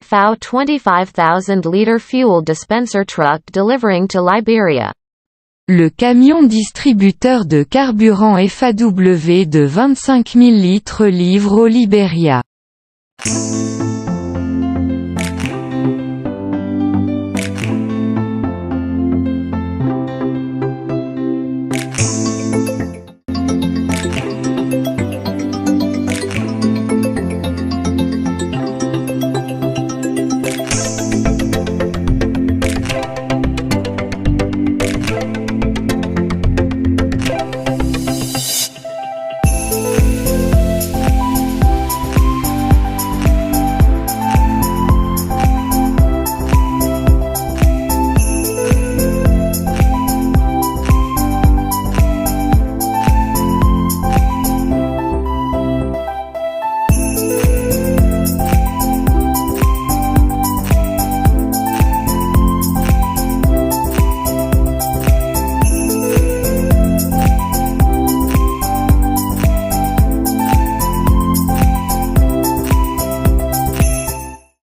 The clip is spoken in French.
FAW 25000Liter Fuel Dispenser Truck delivering to Liberia. Le camion distributeur de carburant FAW de 25 000 litres livre au Libéria.